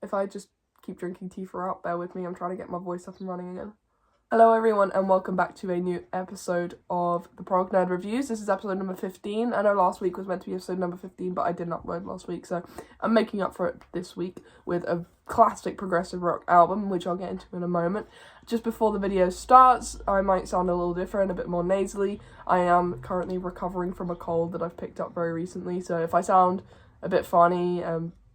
if I just keep drinking tea throughout, bear with me, I'm trying to get my voice up and running again. Hello everyone and welcome back to a new episode of the Prog Nerd Reviews. This is episode number 15. I know last week was meant to be episode number 15, but I didn't upload last week, so I'm making up for it this week with a classic progressive rock album, which I'll get into in a moment. Just before the video starts, I might sound a little different, a bit more nasally. I am currently recovering from a cold that I've picked up very recently, so if I sound a bit funny,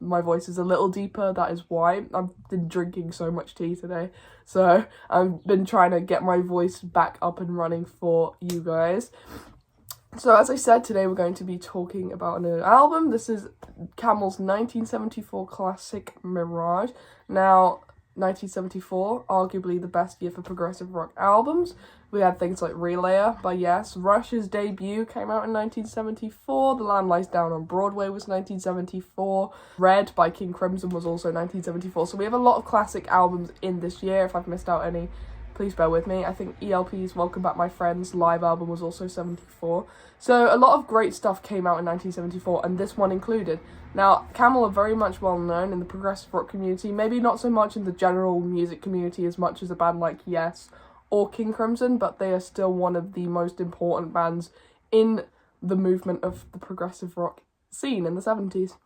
my voice is a little deeper, that is why. I've been drinking so much tea today, so I've been trying to get my voice back up and running for you guys. So as I said, today we're going to be talking about a new album. This is Camel's 1974 classic Mirage. Now, 1974, arguably the best year for progressive rock albums. We had things like Relayer by Yes, Rush's debut came out in 1974, The Land Lies Down on Broadway was 1974, Red by King Crimson was also 1974, so we have a lot of classic albums in this year. If I've missed out any, please bear with me. I think ELP's Welcome Back My Friends live album was also 74, so a lot of great stuff came out in 1974, and this one included. Now, Camel are very much well known in the progressive rock community, maybe not so much in the general music community as much as a band like Yes or King Crimson, but they are still one of the most important bands in the movement of the progressive rock scene in the 70s.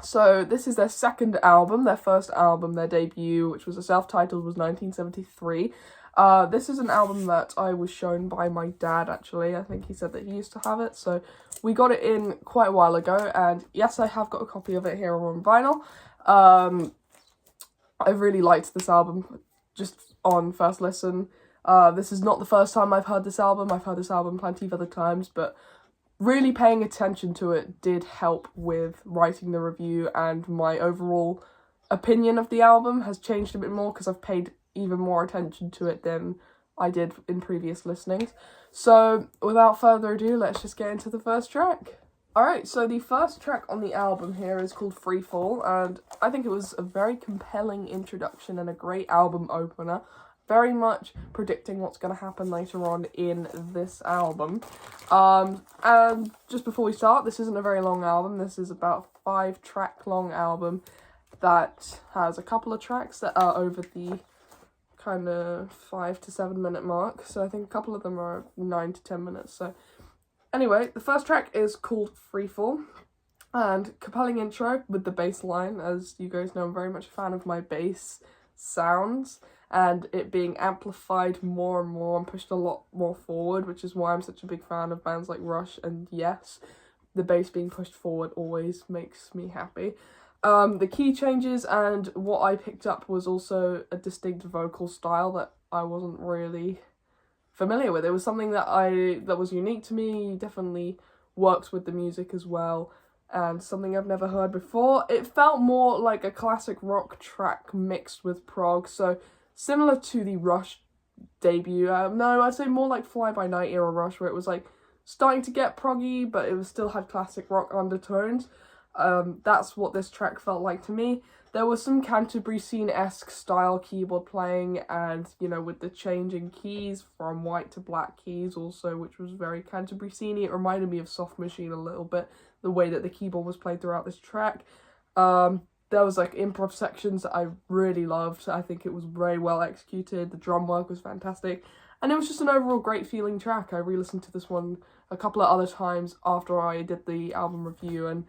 So this is their second album. Their first album, their debut, which was a self-titled, was 1973. This is an album that I was shown by my dad, actually. I think he said that he used to have it, so we got it in quite a while ago, and yes, I have got a copy of it here on vinyl. I really liked this album, just on first listen. This is not the first time I've heard this album. I've heard this album plenty of other times, but really paying attention to it did help with writing the review, and my overall opinion of the album has changed a bit more because I've paid even more attention to it than I did in previous listenings. So without further ado, let's just get into the first track. Alright, so the first track on the album here is called Freefall, and I think it was a very compelling introduction and a great album opener. Very much predicting what's going to happen later on in this album. And just before we start, this isn't a very long album. This is about a 5-track long album that has a couple of tracks that are over the kind of 5 to 7 minute mark. So I think a couple of them are 9 to 10 minutes. So anyway, the first track is called Freefall. And compelling intro with the bass line. As you guys know, I'm very much a fan of my bass sounds, and it being amplified more and more and pushed a lot more forward, which is why I'm such a big fan of bands like Rush and Yes. The bass being pushed forward always makes me happy. The key changes and what I picked up was also a distinct vocal style that I wasn't really familiar with. It was something that was unique to me, definitely works with the music as well, and something I've never heard before. It felt more like a classic rock track mixed with prog, so similar to the Rush debut. No, I'd say more like Fly By Night era Rush, where it was like starting to get proggy, but it was still had classic rock undertones. That's what this track felt like to me. There was some Canterbury Scene-esque style keyboard playing, and, you know, with the changing keys from white to black keys also, which was very Canterbury Scene-y. It reminded me of Soft Machine a little bit, the way that the keyboard was played throughout this track. There was like improv sections that I really loved. I think it was very well executed. The drum work was fantastic. And it was just an overall great feeling track. I re-listened to this one a couple of other times after I did the album review, and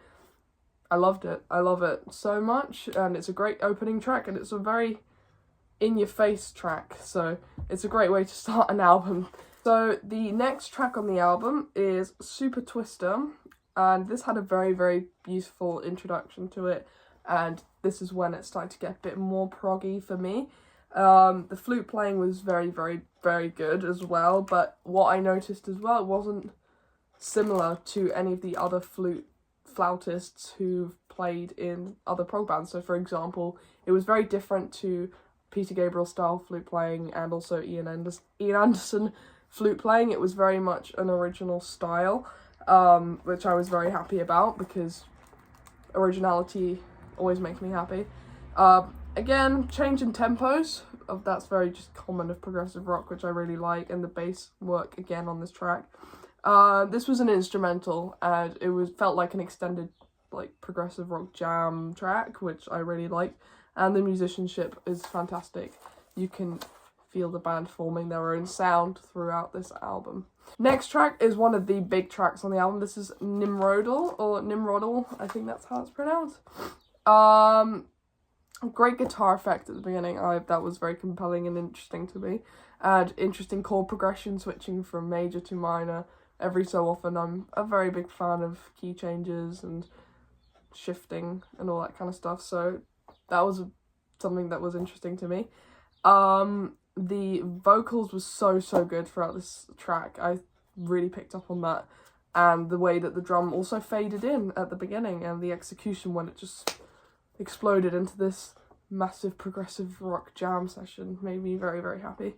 I loved it. I love it so much, and it's a great opening track, and it's a very in-your-face track, so it's a great way to start an album. So the next track on the album is Super Twister, and this had a very, very beautiful introduction to it, and this is when it started to get a bit more proggy for me. The flute playing was very, very, very good as well, but what I noticed as well, it wasn't similar to any of the other flautists who've played in other prog bands. So for example, it was very different to Peter Gabriel style flute playing and also Ian Anderson flute playing. It was very much an original style, which I was very happy about, because originality always makes me happy. Again, change in tempos, that's very just common of progressive rock, which I really like, and the bass work again on this track. This was an instrumental, and it felt like an extended like progressive rock jam track, which I really liked. and the musicianship is fantastic. You can feel the band forming their own sound throughout this album. Next track is one of the big tracks on the album. This is Nimrodel, I think that's how it's pronounced. Great guitar effect at the beginning. That was very compelling and interesting to me. And interesting chord progression, switching from major to minor every so often. I'm a very big fan of key changes and shifting and all that kind of stuff, so that was something that was interesting to me. The vocals was so good throughout this track. I really picked up on that, and the way that the drum also faded in at the beginning, and the execution when it just exploded into this massive progressive rock jam session made me very, very happy.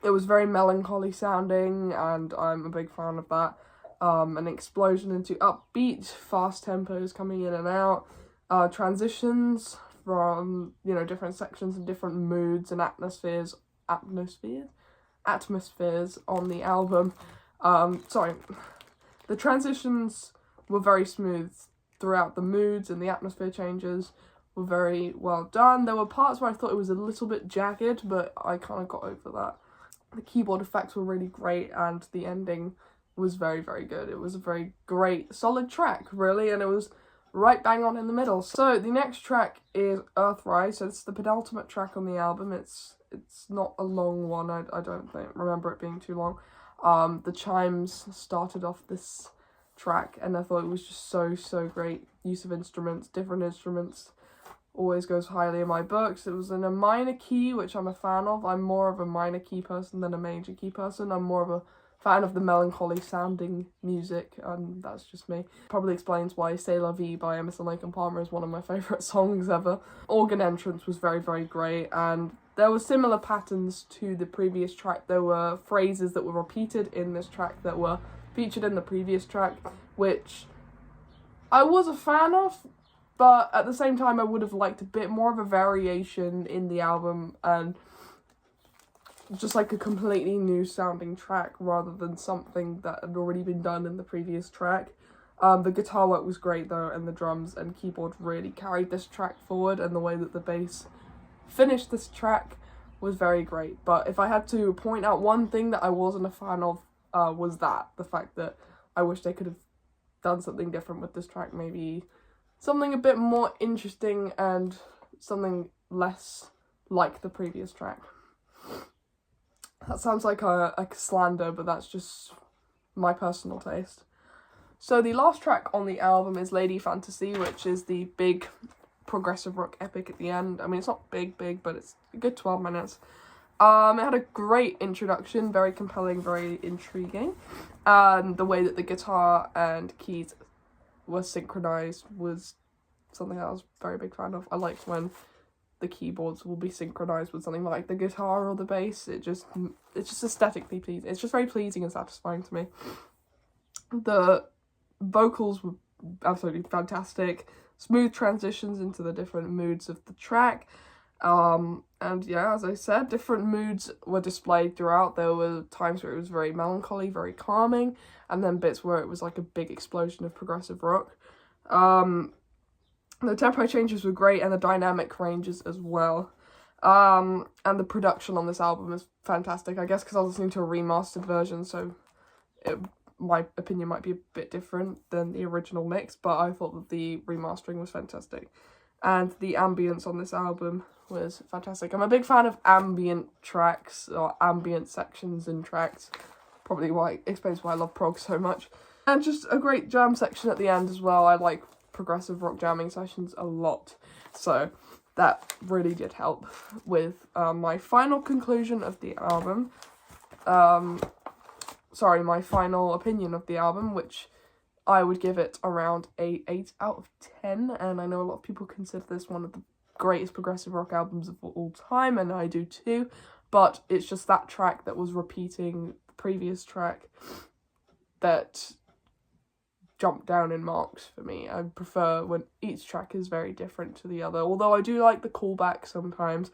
It was very melancholy sounding, and I'm a big fan of that. An explosion into upbeat, fast tempos coming in and out, transitions from, different sections and different moods and atmospheres on the album. The transitions were very smooth throughout. The moods and the atmosphere changes were very well done. There were parts where I thought it was a little bit jagged, but I kind of got over that. The keyboard effects were really great, and the ending was very, very good. It was a very great, solid track, really, and it was right bang on in the middle. So the next track is Earthrise. So it's the penultimate track on the album. It's not a long one. I don't remember it being too long. The chimes started off this track, and I thought it was just so great. Use of instruments, different instruments, always goes highly in my books. It was in a minor key, which I'm a fan of. I'm more of a minor key person than a major key person. I'm more of a fan of the melancholy sounding music, and that's just me. Probably explains why C'est La Vie by Emerson, Lake and Palmer is one of my favourite songs ever. Organ entrance was very, very great, and there were similar patterns to the previous track. There were phrases that were repeated in this track that were featured in the previous track, which I was a fan of, but at the same time I would have liked a bit more of a variation in the album, and just like a completely new sounding track rather than something that had already been done in the previous track. The guitar work was great though, and the drums and keyboard really carried this track forward, and the way that the bass finished this track was very great. But if I had to point out one thing that I wasn't a fan of, was the fact that I wish they could have done something different with this track, maybe something a bit more interesting and something less like the previous track. That sounds like a slander, but that's just my personal taste. So the last track on the album is Lady Fantasy, which is the big progressive rock epic at the end. I mean, it's not big, but it's a good 12 minutes. It had a great introduction, very compelling, very intriguing. And the way that the guitar and keys were synchronized was something I was a very big fan of. I liked when the keyboards will be synchronized with something like the guitar or the bass. It's just aesthetically pleasing. It's just very pleasing and satisfying to me. The vocals were absolutely fantastic. Smooth transitions into the different moods of the track. And yeah, as I said, different moods were displayed throughout. There were times where it was very melancholy, very calming, and then bits where it was like a big explosion of progressive rock. The tempo changes were great, and the dynamic ranges as well. And the production on this album is fantastic. I guess because I was listening to a remastered version, so my opinion might be a bit different than the original mix, but I thought that the remastering was fantastic. And the ambience on this album was fantastic. I'm a big fan of ambient tracks, or ambient sections in tracks. Probably explains why I love prog so much. And just a great jam section at the end as well. I like progressive rock jamming sessions a lot, so that really did help with my final conclusion of the album. My final opinion of the album, which I would give it around a 8 out of 10, and I know a lot of people consider this one of the greatest progressive rock albums of all time, and I do too, but it's just that track that was repeating the previous track that jumped down in marks for me. I prefer when each track is very different to the other, although I do like the callback sometimes,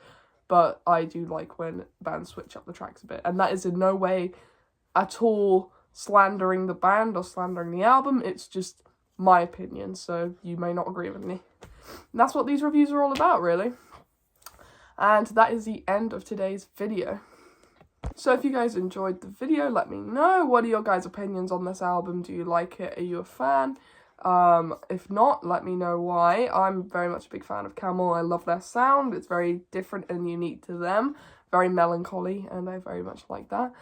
but I do like when bands switch up the tracks a bit, and that is in no way at all slandering the band or slandering the album. It's just my opinion, so you may not agree with me. And that's what these reviews are all about, really. And that is the end of today's video. So if you guys enjoyed the video, let me know. What are your guys' opinions on this album? Do you like it? Are you a fan? If not, let me know why. I'm very much a big fan of Camel. I love their sound. It's very different and unique to them. Very melancholy, and I very much like that.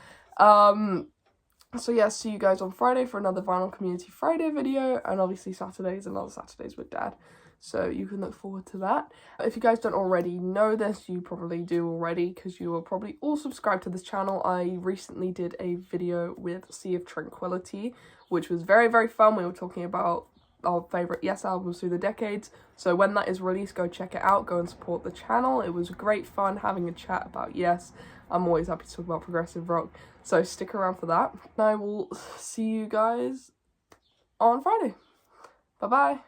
So yeah, see you guys on Friday for another Vinyl Community Friday video, and obviously Saturdays, another Saturdays with Dad. So you can look forward to that. If you guys don't already know this, you probably do already, because you are probably all subscribed to this channel. I recently did a video with Sea of Tranquility, which was very, very fun. We were talking about our favourite Yes albums through the decades. So when that is released, go check it out. Go and support the channel. It was great fun having a chat about Yes. I'm always happy to talk about progressive rock. So stick around for that. I will see you guys on Friday. Bye-bye.